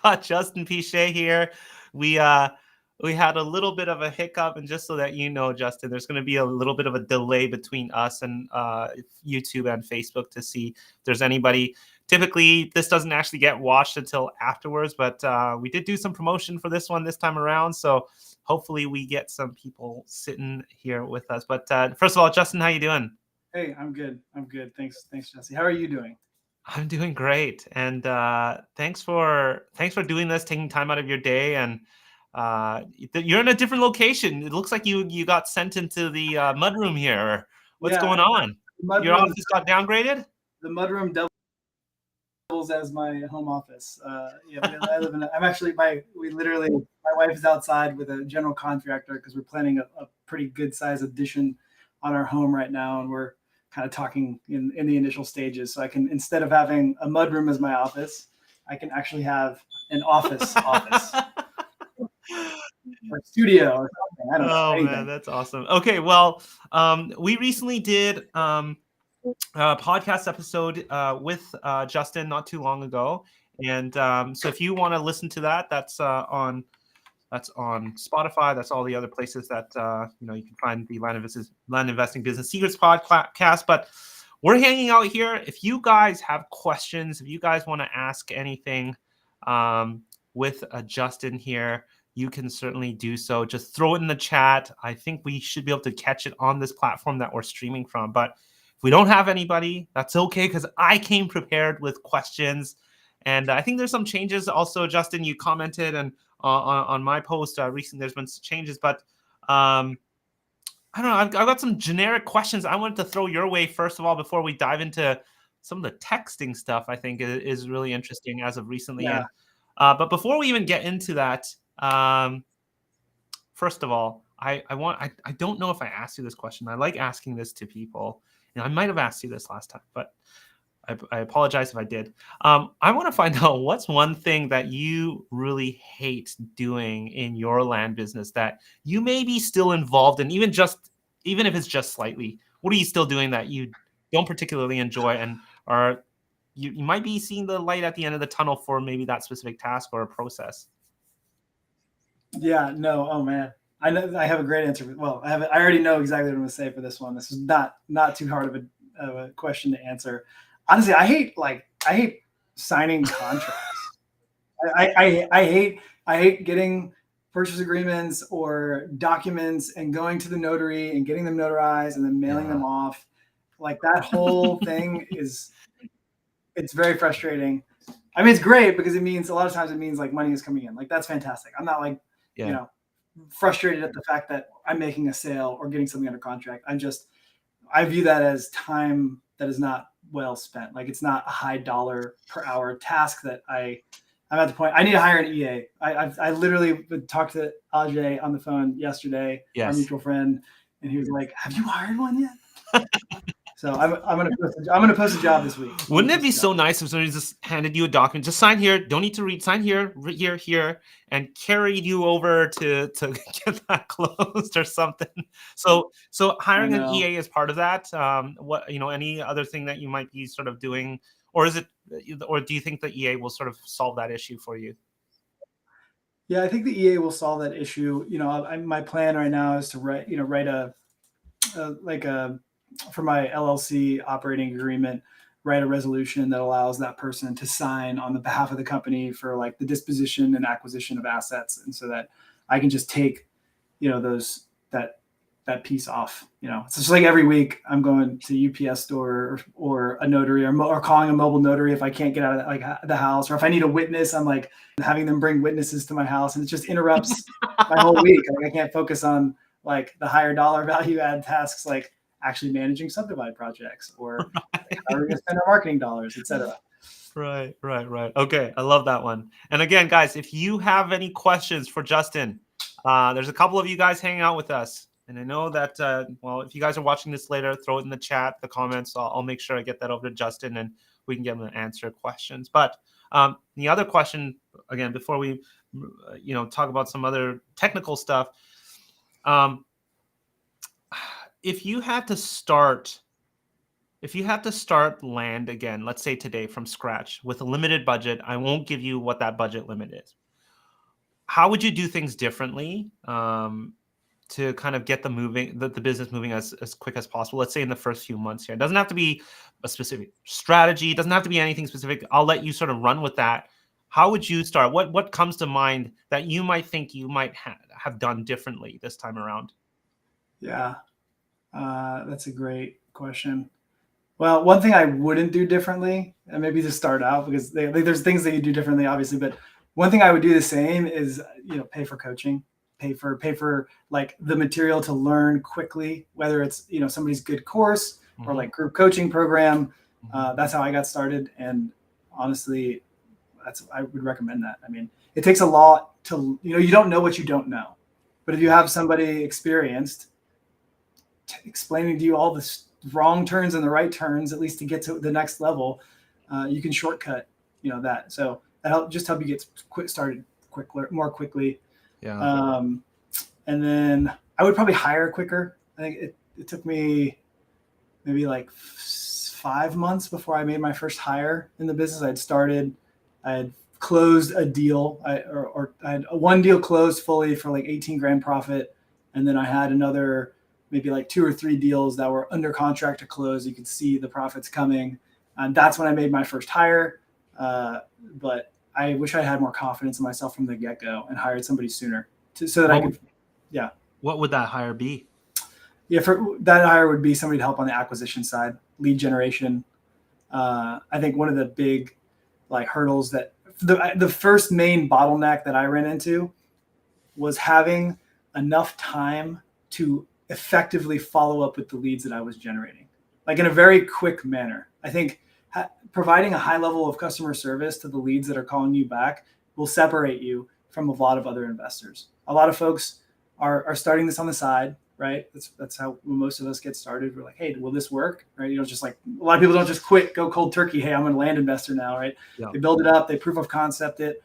got Justin Piché here. We had a little bit of a hiccup, and just so that you know, Justin, there's going to be a little bit of a delay between us and YouTube and Facebook to see if there's anybody. Typically, this doesn't actually get watched until afterwards, but we did do some promotion for this one this time around, so hopefully we get some people sitting here with us. But first of all, Justin, how you doing? Hey, I'm good. Thanks, Jesse. How are you doing? I'm doing great, and thanks for doing this, taking time out of your day, and you're in a different location. It looks like you got sent into the mudroom here. What's Yeah, going on? Your mudroom. office got downgraded? The mudroom doubles as my home office. Yeah, I live in. I'm actually We literally. My wife is outside with a general contractor because we're planning a pretty good size addition on our home right now, and we're kind of talking in the initial stages. So I can, instead of having a mudroom as my office, I can actually have an office or studio or something. I don't know. Oh Anything. man, that's awesome. Okay, well, we recently did a podcast episode with Justin not too long ago, and so if you want to listen to that, that's on Spotify. That's all the other places that you can find the Land Investing Business Secrets podcast. But we're hanging out here. If you guys have questions, if you guys want to ask anything with Justin here, you can certainly do so. Just throw it in the chat. I think we should be able to catch it on this platform that we're streaming from. But if we don't have anybody, that's okay, because I came prepared with questions. And I think there's some changes. Also, Justin, you commented and on my post recently, there's been some changes. But I don't know. I've got some generic questions I wanted to throw your way, first of all, before we dive into some of the texting stuff. I think is really interesting as of recently. Yeah. And but before we even get into that, first of all, I don't know if I asked you this question. I like asking this to people. I might have asked you this last time, but I apologize if I did. I want to find out, what's one thing that you really hate doing in your land business that you may be still involved in, even if it's just slightly. What are you still doing that you don't particularly enjoy, and you might be seeing the light at the end of the tunnel for maybe that specific task or a process? Yeah, no. Oh man, I know I have a great answer. Well, I already know exactly what I'm going to say for this one. This is not too hard of a question to answer. Honestly, I hate signing contracts. I hate getting purchase agreements or documents and going to the notary and getting them notarized and then mailing them off. Like, that whole thing it's very frustrating. I mean, it's great because a lot of times it means like money is coming in. Like, that's fantastic. I'm not like, frustrated at the fact that I'm making a sale or getting something under contract. I view that as time that is not well spent. Like, it's not a high dollar per hour task that I'm at the point I need to hire an EA. I literally talked to Ajay on the phone yesterday, our mutual friend, and he was like, "Have you hired one yet?" So I'm gonna post a job this week. Wouldn't it be so nice if somebody just handed you a document? Just sign here. Don't need to read. Sign here, here, and carried you over to get that closed or something. So hiring an EA is part of that. What any other thing that you might be sort of doing, or do you think the EA will sort of solve that issue for you? Yeah, I think the EA will solve that issue. My plan right now is to write for my LLC operating agreement, write a resolution that allows that person to sign on the behalf of the company for like the disposition and acquisition of assets, and so that I can just take, that piece off. It's just like every week I'm going to UPS store or a notary or calling a mobile notary if I can't get out of the house, or if I need a witness, I'm like having them bring witnesses to my house, and it just interrupts my whole week. Like, I can't focus on like the higher dollar value add tasks, like actually managing subdivide projects or how we're going to spend our marketing dollars, etc. Right. Okay, I love that one. And again, guys, if you have any questions for Justin, there's a couple of you guys hanging out with us. And I know that, if you guys are watching this later, throw it in the chat, the comments. I'll make sure I get that over to Justin and we can get him to answer questions. But the other question, again, before we, talk about some other technical stuff, if you had to start if you had to start land again, let's say today from scratch with a limited budget, I won't give you what that budget limit is. How would you do things differently to kind of get the business moving as quick as possible? Let's say in the first few months here. It doesn't have to be a specific strategy. It doesn't have to be anything specific. I'll let you sort of run with that. How would you start? What comes to mind that you might think you might have done differently this time around? Yeah, that's a great question. Well, one thing I wouldn't do differently, and maybe to start out, because there's things that you do differently, obviously, but one thing I would do the same is, pay for coaching, pay for like the material to learn quickly, whether it's, somebody's good course or like group coaching program. That's how I got started. And honestly, I would recommend that. I mean, it takes a lot to, you don't know what you don't know, but if you have somebody experienced explaining to you all the wrong turns and the right turns, at least to get to the next level, you can shortcut, that. So that help you get started more quickly. Yeah. And then I would probably hire quicker. I think it took me maybe like 5 months before I made my first hire in the business. I had closed a deal, I had one deal closed fully for like 18 grand profit. And then I had another, maybe like 2 or 3 deals that were under contract to close. You could see the profits coming. And that's when I made my first hire. But I wish I had more confidence in myself from the get-go and hired somebody sooner so that I could, yeah. What would that hire be? Yeah, for that hire would be somebody to help on the acquisition side, lead generation. I think one of the big like hurdles that the first main bottleneck that I ran into was having enough time to effectively follow up with the leads that I was generating, like in a very quick manner. I think providing a high level of customer service to the leads that are calling you back will separate you from a lot of other investors. A lot of folks are starting this on the side, right? That's how most of us get started. We're like, hey, will this work? Right? Just like a lot of people don't just quit, go cold turkey. Hey, I'm a land investor now, right? Yeah. They build it up, they proof of concept it.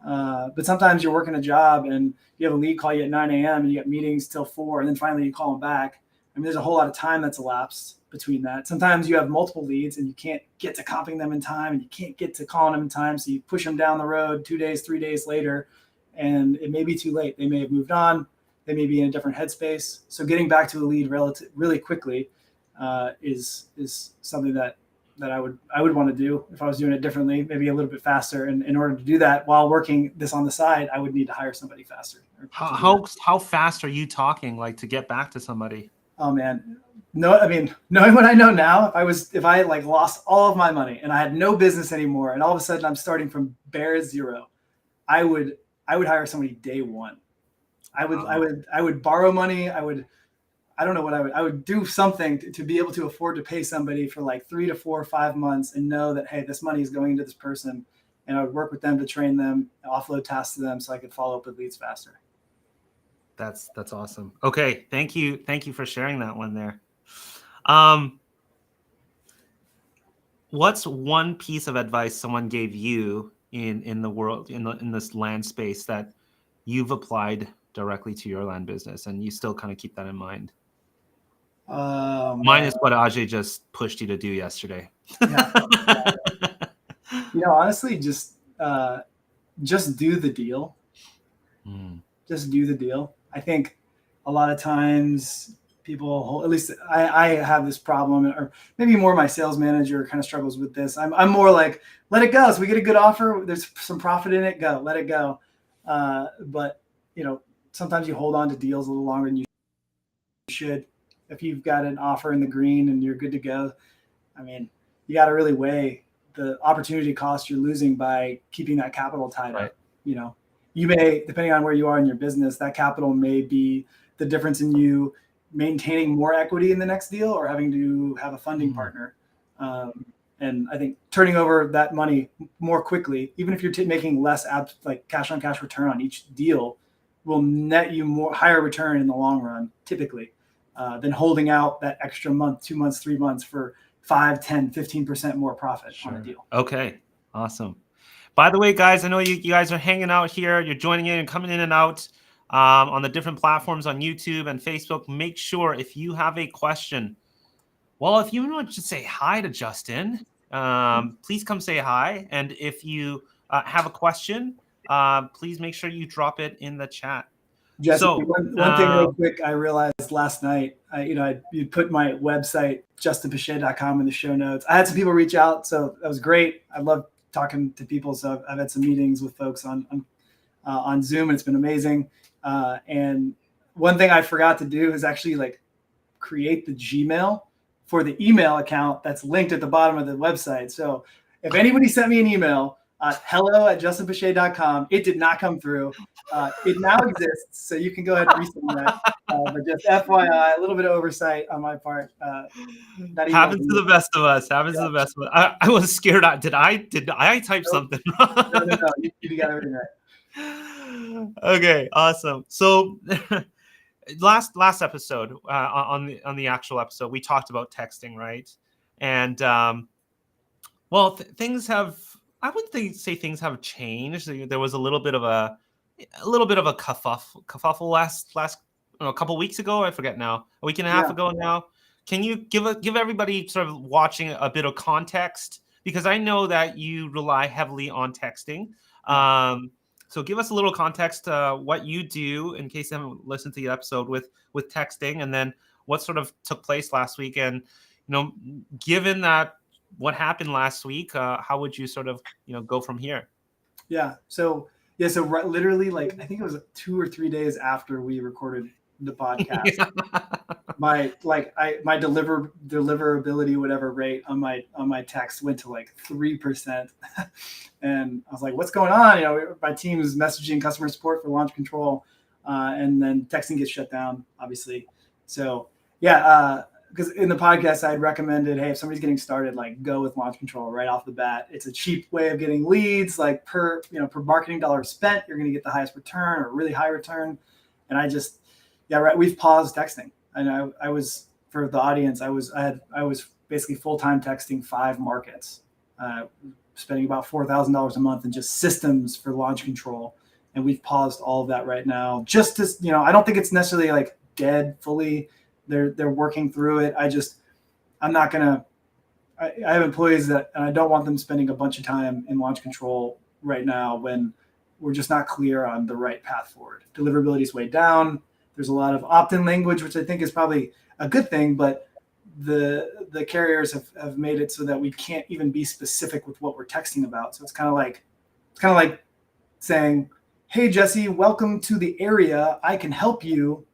But sometimes you're working a job and you have a lead call you at 9 a.m. and you got meetings till 4, and then finally you call them back. I mean, there's a whole lot of time that's elapsed between that. Sometimes you have multiple leads and you can't get to comping them in time, and you can't get to calling them in time. So you push them down the road 2 days, 3 days later, and it may be too late. They may have moved on. They may be in a different headspace. So getting back to a lead really quickly is something that I would want to do if I was doing it differently, maybe a little bit faster. And in order to do that while working this on the side, I would need to hire somebody faster. How fast are you talking, like, to get back to somebody? Oh man, no. I mean, knowing what I know now, if I like lost all of my money and I had no business anymore, and all of a sudden I'm starting from bare zero, I would hire somebody day one. I would borrow money. I don't know what I would do something to be able to afford to pay somebody for like 3 to 4 or 5 months and know that, hey, this money is going into this person, and I would work with them to train them, offload tasks to them so I could follow up with leads faster. That's awesome. Okay. Thank you for sharing that one there. What's one piece of advice someone gave you in the world, in this land space, that you've applied directly to your land business and you still kind of keep that in mind? Mine is what Ajay just pushed you to do yesterday. Yeah. Honestly, just do the deal. Just do the deal. I think a lot of times people, at least I have this problem, or maybe more my sales manager kind of struggles with this. I'm more like, let it go. So we get a good offer, there's some profit in it, go, let it go. But sometimes you hold on to deals a little longer than you should. If you've got an offer in the green and you're good to go, I mean, you got to really weigh the opportunity cost you're losing by keeping that capital tied up. You may, depending on where you are in your business, that capital may be the difference in you maintaining more equity in the next deal or having to have a funding partner. And I think turning over that money more quickly, even if you're making less like cash on cash return on each deal, will net you higher return in the long run, typically, than holding out that extra month, 2 months, 3 months for 5, 10, 15% more profit on a deal. Okay. Awesome. By the way, guys, I know you guys are hanging out here. You're joining in and coming in and out on the different platforms on YouTube and Facebook. Make sure if you have a question Well, if you want to say hi to Justin, please come say hi. And if you have a question, please make sure you drop it in the chat. Jesse, So, one thing real quick, I realized last night, you put my website, justinpiché.com, in the show notes. I had some people reach out, so that was great. I love talking to people, so I've had some meetings with folks on Zoom, and it's been amazing. And one thing I forgot to do is actually like create the Gmail for the email account that's linked at the bottom of the website. So if anybody sent me an email, hello@justinpiché.com, it did not come through. It now exists, so you can go ahead and resend that. But just FYI, a little bit of oversight on my part. happens to the best of us. Happens to the best of us. I was scared. Did I type something wrong? No. You got everything right. Okay, awesome. So last episode, on the actual episode, we talked about texting, right? And well, things have. I wouldn't say things have changed. There was a little bit of a kerfuffle last a couple weeks ago. I forget now. A week and a half ago now. Can you give everybody sort of watching a bit of context, because I know that you rely heavily on texting. So give us a little context, what you do, in case you haven't listened to the episode, with texting, and then what sort of took place last week. And given that what happened last week, how would you sort of go from here? So literally, like, I think it was 2 or 3 days after we recorded the podcast, my deliverability, whatever rate on my text went to like 3%. And I was like, what's going on? My team is messaging customer support for launch control, and then texting gets shut down, obviously. So because in the podcast I had recommended, hey, if somebody's getting started, like, go with launch control right off the bat. It's a cheap way of getting leads. Like, per marketing dollar spent, you're going to get the highest return, or really high return. And I just, we've paused texting. And I was, for the audience, I was basically full-time texting 5 markets, spending about $4,000 a month in just systems for launch control. And we've paused all of that right now. Just as, I don't think it's necessarily like dead fully. They're working through it. I'm not gonna. I have employees and I don't want them spending a bunch of time in launch control right now when we're just not clear on the right path forward. Deliverability is way down. There's a lot of opt-in language, which I think is probably a good thing, but the carriers have made it so that we can't even be specific with what we're texting about. So it's kind of like saying, "Hey Jesse, welcome to the area. I can help you.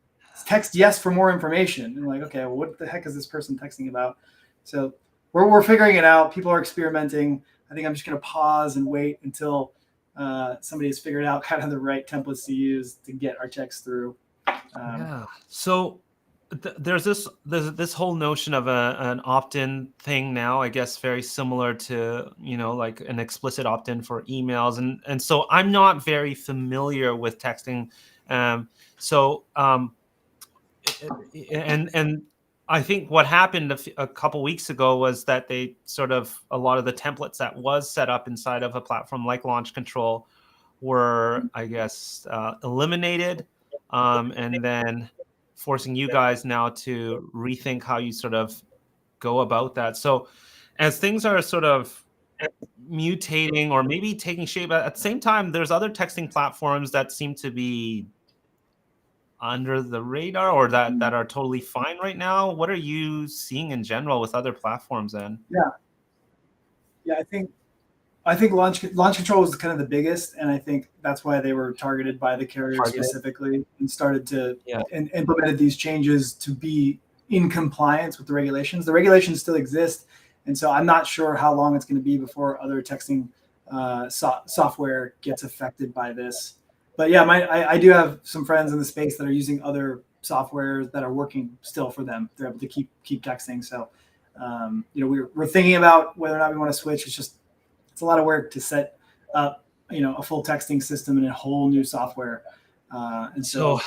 Text yes for more information." And like, okay, well, what the heck is this person texting about? So we're figuring it out. People are experimenting. I think I'm just going to pause and wait until somebody has figured out kind of the right templates to use to get our text through. So there's this whole notion of an opt-in thing now, I guess, very similar to like an explicit opt-in for emails, and so I'm not very familiar with texting. And I think what happened a couple weeks ago was that a lot of the templates that was set up inside of a platform like Launch Control were, I guess, eliminated, and then forcing you guys now to rethink how you sort of go about that. So as things are sort of mutating or maybe taking shape, at the same time, there's other texting platforms that seem to be under the radar, or that are totally fine right now. What are you seeing in general with other platforms then? I think launch control was kind of the biggest, and I think that's why they were targeted by the carrier specifically, and started to and implemented these changes to be in compliance with the regulations. The regulations still exist, and so I'm not sure how long it's going to be before other texting software gets affected by this. But I do have some friends in the space that are using other softwares that are working still for them. They're able to keep texting. So, we're thinking about whether or not we want to switch. It's a lot of work to set up, a full texting system and a whole new software. So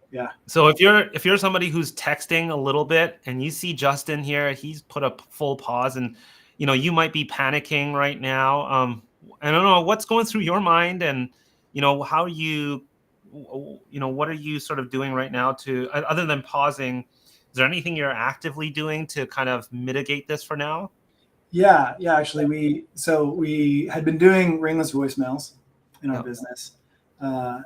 if you're somebody who's texting a little bit and you see Justin here, he's put a full pause, and you might be panicking right now. I don't know what's going through your mind, and how what are you sort of doing right now to, other than pausing, Is there anything you're actively doing to kind of mitigate this for now? Yeah. Actually, we had been doing ringless voicemails in our business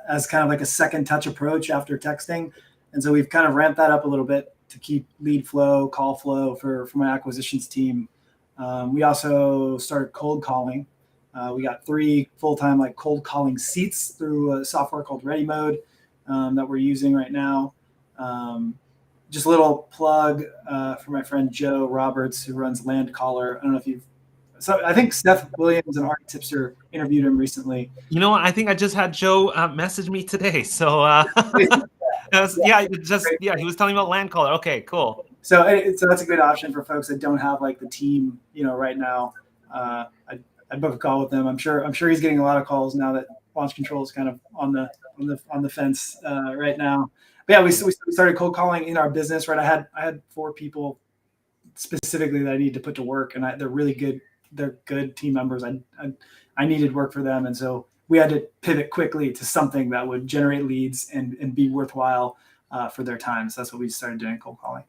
as kind of like a second touch approach after texting, and so we've kind of ramped that up a little bit to keep lead flow, call flow for my acquisitions team. We also started cold calling. We got 3 full-time like cold calling seats through a software called Ready Mode that we're using right now. Just a little plug for my friend Joe Roberts, who runs Land Caller. I don't know if you've. So I think Seth Williams and Art Tipster interviewed him recently. You know, I think I just had Joe message me today. So he was telling me about Land Caller. Okay, cool. So that's a good option for folks that don't have like the team, right now. I'd book a call with them. I'm sure he's getting a lot of calls now that launch control is kind of on the fence right now. But yeah, we started cold calling in our business, right? I had 4 people specifically that I need to put to work, and they're really good. They're good team members. I needed work for them, and so we had to pivot quickly to something that would generate leads and be worthwhile for their time. So that's what we started doing, cold calling.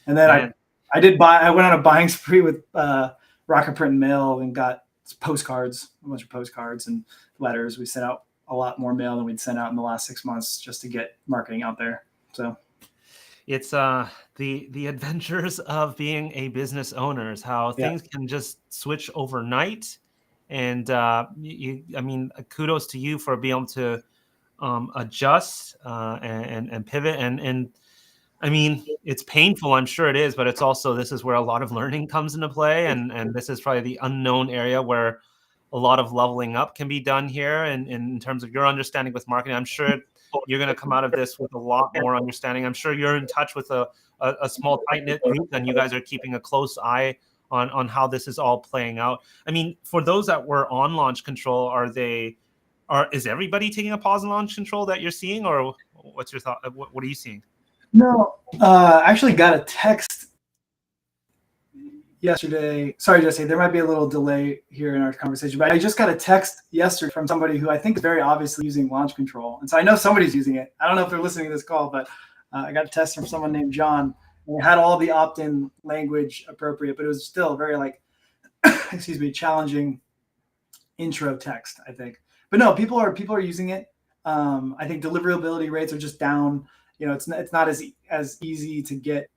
And then I went on a buying spree with Rocket Print and Mail and got a bunch of postcards and letters. We sent out a lot more mail than we'd sent out in the last 6 months just to get marketing out there. So it's the adventures of being a business owner is how things can just switch overnight. And I mean, kudos to you for being able to adjust and pivot. And I mean, it's painful, I'm sure it is, but it's also, this is where a lot of learning comes into play. And this is probably the unknown area where a lot of leveling up can be done here. And in terms of your understanding with marketing, I'm sure you're going to come out of this with a lot more understanding. I'm sure you're in touch with a small, tight-knit group, and you guys are keeping a close eye on how this is all playing out. I mean, for those that were on launch control, is everybody taking a pause in launch control that you're seeing, or what's your thought? What are you seeing? No, I actually got a text yesterday. Sorry, Jesse, there might be a little delay here in our conversation, but I just got a text yesterday from somebody who I think is very obviously using launch control. And so I know somebody's using it. I don't know if they're listening to this call, but I got a text from someone named John, and it had all the opt-in language appropriate, but it was still very challenging intro text, I think. But no, people are using it. I think deliverability rates are just down. It's not as easy to get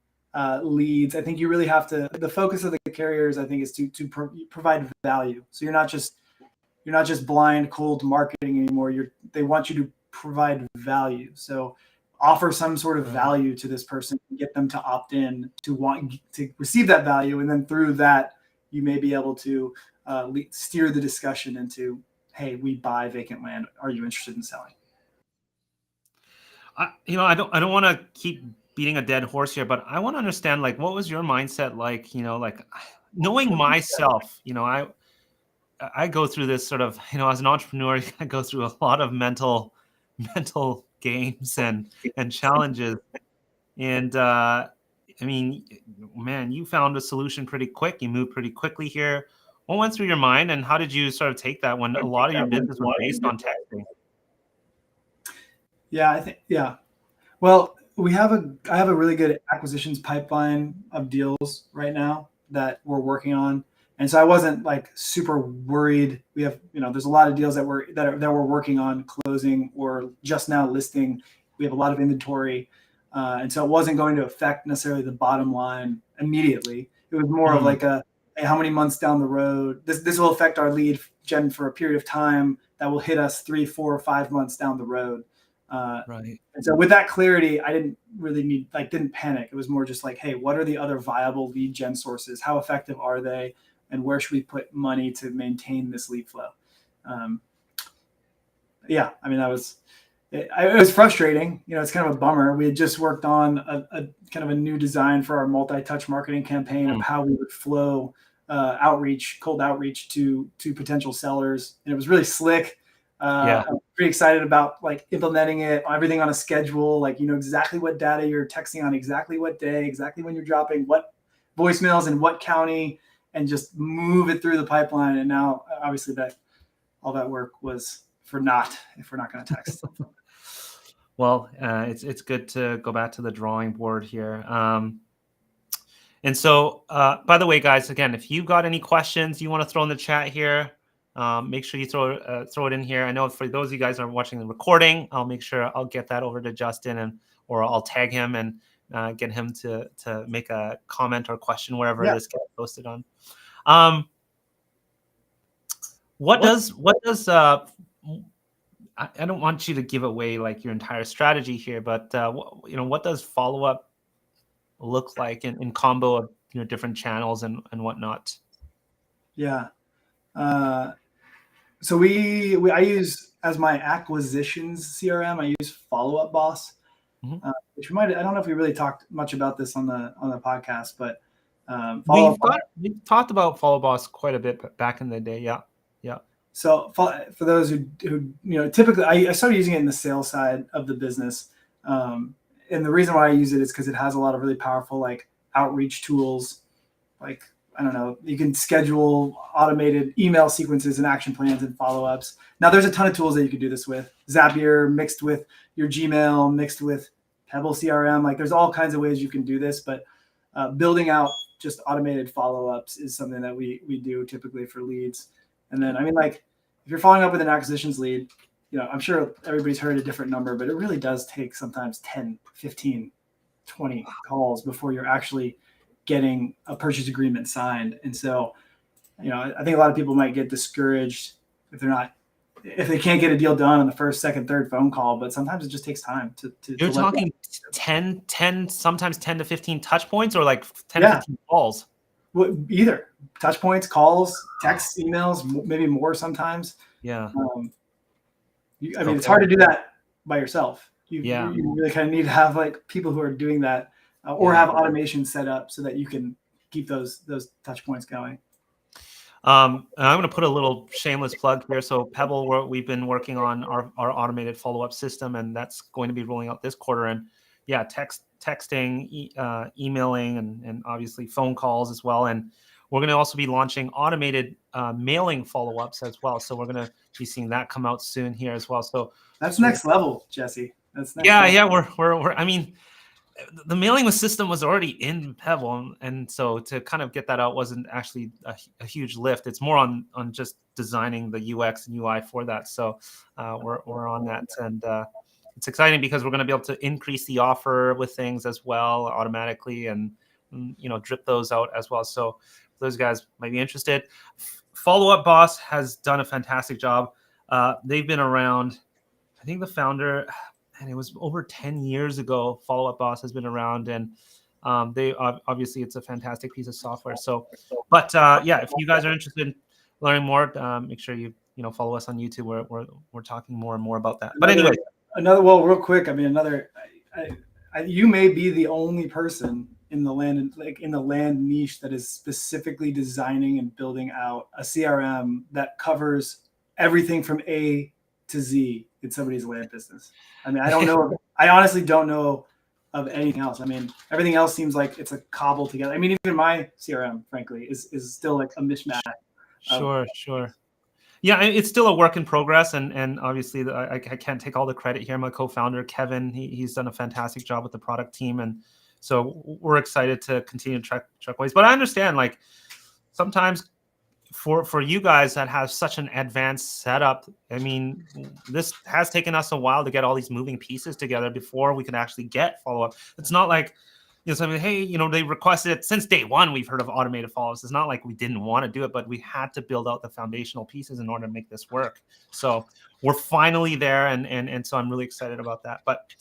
leads. I think you really have to. The focus of the carriers, I think, is to provide value. So you're not just blind cold marketing anymore. They want you to provide value. So offer some sort of value to this person, get them to opt in, to want to receive that value, and then through that you may be able to steer the discussion into, hey, we buy vacant land. Are you interested in selling? I don't want to keep beating a dead horse here, but I want to understand, like, what was your mindset like? Like knowing myself, I go through this sort of, as an entrepreneur, I go through a lot of mental games and challenges. And I mean, man, you found a solution pretty quick. You moved pretty quickly here. What went through your mind, and how did you sort of take that when a lot of your business was based on texting? Yeah. Well, I have a really good acquisitions pipeline of deals right now that we're working on. And so I wasn't like super worried. We have, there's a lot of deals that we're working on closing or just now listing. We have a lot of inventory. And so it wasn't going to affect necessarily the bottom line immediately. It was more of like hey, how many months down the road, this will affect our lead gen for a period of time that will hit us 3, 4, or 5 months down the road. Right. And so with that clarity, I didn't really didn't panic. It was more just like, hey, what are the other viable lead gen sources? How effective are they? And where should we put money to maintain this lead flow? Yeah, I mean, it was frustrating. It's kind of a bummer. We had just worked on a kind of a new design for our multi-touch marketing campaign of how we would flow cold outreach to potential sellers. And it was really slick. I'm pretty excited about like implementing it, everything on a schedule, like, exactly what data you're texting on, exactly what day, exactly when you're dropping what voicemails in what county, and just move it through the pipeline. And now obviously all that work was for naught if we're not going to text. Well, it's good to go back to the drawing board here. And so, by the way, guys, again, if you've got any questions you want to throw in the chat here, make sure you throw it in here. I know for those of you guys that are watching the recording, I'll make sure I'll get that over to Justin, or I'll tag him and get him to make a comment or question wherever this gets posted on. What does I don't want you to give away like your entire strategy here, but what does follow up look like in combo of different channels and whatnot? Yeah. So I use, as my acquisitions CRM, I use Follow Up Boss, which I don't know if we really talked much about this on the podcast, but we've talked about Follow Boss quite a bit back in the day. Yeah. So for those who typically I started using it in the sales side of the business, and the reason why I use it is because it has a lot of really powerful like outreach tools, like I don't know, you can schedule automated email sequences and action plans and follow-ups. Now there's a ton of tools that you can do this with. Zapier mixed with your Gmail, mixed with Pebble CRM. Like there's all kinds of ways you can do this, but building out just automated follow-ups is something that we do typically for leads. And then, I mean, like if you're following up with an acquisitions lead, I'm sure everybody's heard a different number, but it really does take sometimes 10, 15, 20 calls before you're actually getting a purchase agreement signed. And so, I think a lot of people might get discouraged if they can't get a deal done on the first, second, third phone call, but sometimes it just takes time to You're talking 10, sometimes 10 to 15 touch points, or like 10 to 15 calls? Either touch points, calls, texts, emails, maybe more sometimes. Yeah. I mean, it's hard to do that by yourself. You really kind of need to have like people who are doing that, or have automation set up so that you can keep those touch points going. I'm going to put a little shameless plug here. So Pebble, we've been working on our automated follow-up system, and that's going to be rolling out this quarter. And yeah, texting, emailing, and obviously phone calls as well. And we're going to also be launching automated mailing follow-ups as well. So we're going to be seeing that come out soon here as well. So that's next level, Jesse. That's next level. Yeah, we're I mean, the mailing system was already in Pebble, and so to kind of get that out wasn't actually a huge lift. It's more on just designing the UX and UI for that. So we're on that, and it's exciting because we're going to be able to increase the offer with things as well automatically, and drip those out as well. So those guys might be interested. Follow Up Boss has done a fantastic job. They've been around. I think the founder, and it was over 10 years ago, Follow Up Boss has been around, and they obviously it's a fantastic piece of software. So, but if you guys are interested in learning more, make sure you follow us on YouTube. We're talking more and more about that. But anyway, real quick. I mean, you may be the only person in the land niche that is specifically designing and building out a CRM that covers everything from A to Z in somebody's land business. I mean, I honestly don't know of anything else. I mean, everything else seems like it's a cobbled together. I mean, even my CRM, frankly, is still like a mishmash. Sure. Yeah, it's still a work in progress, and obviously I can't take all the credit here. My co-founder Kevin, he's done a fantastic job with the product team, and so we're excited to continue to track ways. But I understand, like sometimes for you guys that have such an advanced setup, I mean, this has taken us a while to get all these moving pieces together before we can actually get follow-up. It's not like something, hey, they requested it since day one. We've heard of automated follow-ups. It's not like we didn't want to do it, but we had to build out the foundational pieces in order to make this work. So we're finally there, and so I'm really excited about that. But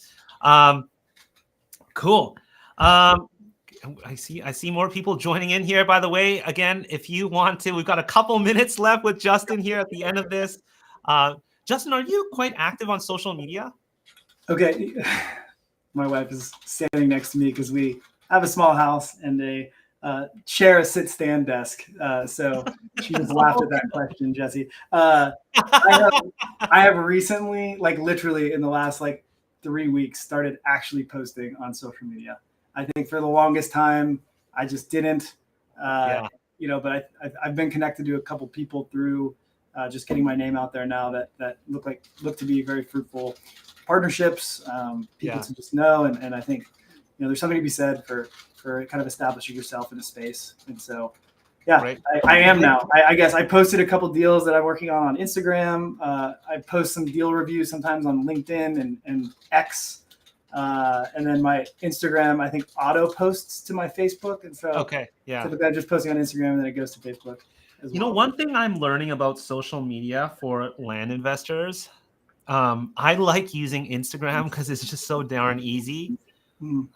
cool. I see more people joining in here, by the way. Again, if you want to, we've got a couple minutes left with Justin here at the end of this. Justin, are you quite active on social media? Okay. My wife is standing next to me because we have a small house and they share a sit-stand desk. So she just laughed at that question, Jesse. I have recently, like literally in the last 3 weeks, started actually posting on social media. I think for the longest time, I just didn't, but I've been connected to a couple people through just getting my name out there now that look to be very fruitful. partnerships, people to just know. And I think, there's something to be said for kind of establishing yourself in a space. And so, yeah, right. I am now. I guess I posted a couple deals that I'm working on Instagram. I post some deal reviews sometimes on LinkedIn and X. And then my Instagram, I think, auto posts to my Facebook. And so typically I'm just posting on Instagram and then it goes to Facebook as well. One thing I'm learning about social media for land investors, I like using Instagram because it's just so darn easy.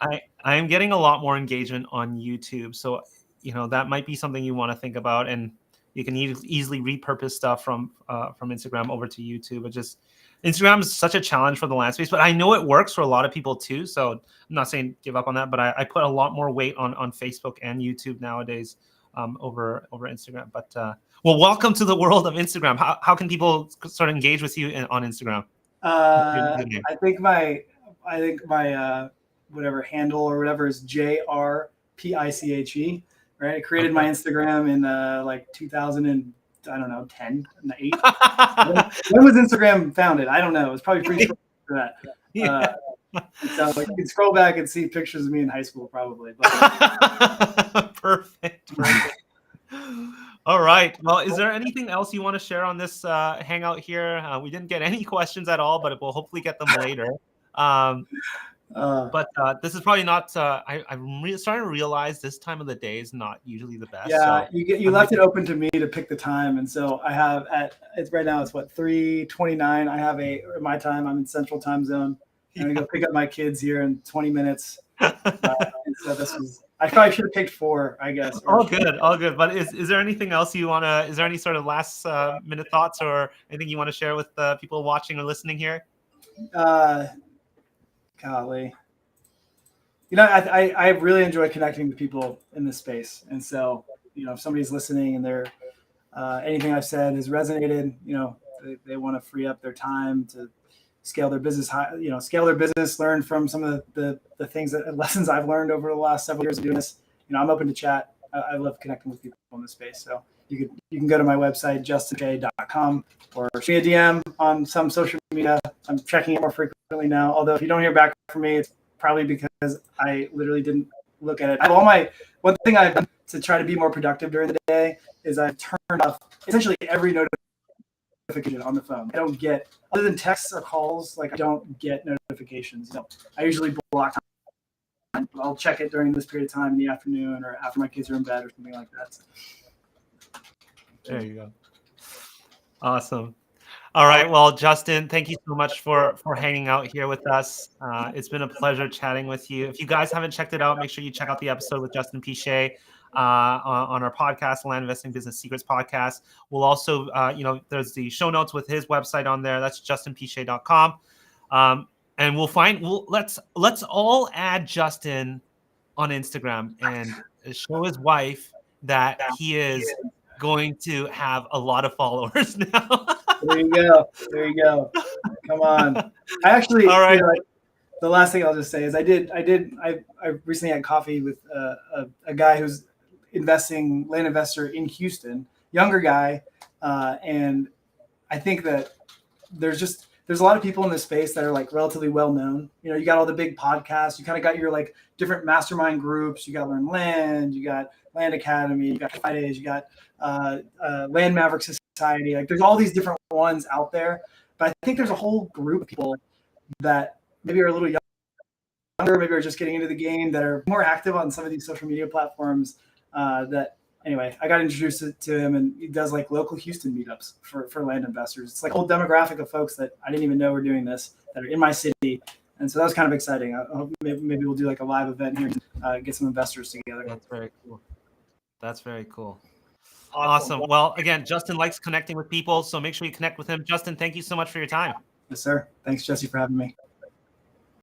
I am getting a lot more engagement on YouTube. So, that might be something you want to think about. And you can easily repurpose stuff from Instagram over to YouTube. It just, Instagram is such a challenge for the land space, but I know it works for a lot of people too. So I'm not saying give up on that, but I put a lot more weight on Facebook and YouTube nowadays over Instagram. But welcome to the world of Instagram. How can people sort of engage with you on Instagram? I think my whatever handle or whatever is JRPICHE. Right, I created my Instagram in like 2000 and I don't know 10, 8. When was Instagram founded? I don't know. It was probably pretty short for that. So you can scroll back and see pictures of me in high school, probably. But. Perfect. All right. Well, is there anything else you want to share on this hangout here? We didn't get any questions at all, but we'll hopefully get them later. But this is probably not. I'm starting to realize this time of the day is not usually the best. Yeah, so you left it open to me to pick the time, and so I have right now it's what 3:29. I have my time. I'm in Central Time Zone. I'm gonna go pick up my kids here in 20 minutes. And so I probably should have picked 4, I guess. All good. But is there anything else you want to? Is there any sort of last minute thoughts or anything you want to share with people watching or listening here? Golly, I really enjoy connecting with people in this space, and so if somebody's listening and they're anything I've said has resonated, they want to free up their time to scale their business, learn from some of the things lessons I've learned over the last several years of doing this. I'm open to chat. I love connecting with people in this space. So you can go to my website, justinpiché.com, or shoot me a DM on some social media. I'm checking it more frequently now. Although if you don't hear back from me, it's probably because I literally didn't look at it. One thing I've done to try to be more productive during the day is I've turned off essentially every notification on the phone. I don't get, other than texts or calls, I don't get notifications. I usually block time. I'll check it during this period of time in the afternoon or after my kids are in bed or something like that. There you go. Awesome. All right. Well, Justin, thank you so much for hanging out here with us. It's been a pleasure chatting with you. If you guys haven't checked it out, make sure you check out the episode with Justin Piché on our podcast, Land Investing Business Secrets podcast. We'll also, there's the show notes with his website on there. That's justinpiché.com. And let's all add Justin on Instagram and show his wife that he is going to have a lot of followers now. There you go. Come on. I actually, all right. The last thing I'll just say is I recently had coffee with a guy who's land investor in Houston, younger guy. And I think that there's a lot of people in this space that are relatively well known. You got all the big podcasts, you kind of got your different mastermind groups, you got Learn Land, you got Land Academy, you got Fridays, you got Land Maverick Society. There's all these different ones out there, but I think there's a whole group of people that maybe are a little younger, maybe are just getting into the game, that are more active on some of these social media platforms. Anyway, I got introduced to him, and he does local Houston meetups for land investors. It's a whole demographic of folks that I didn't even know were doing this, that are in my city. And so that was kind of exciting. I hope maybe we'll do a live event here and get some investors together. That's very cool. Awesome. Well, again, Justin likes connecting with people, so make sure you connect with him. Justin, thank you so much for your time. Yes, sir. Thanks, Jesse, for having me.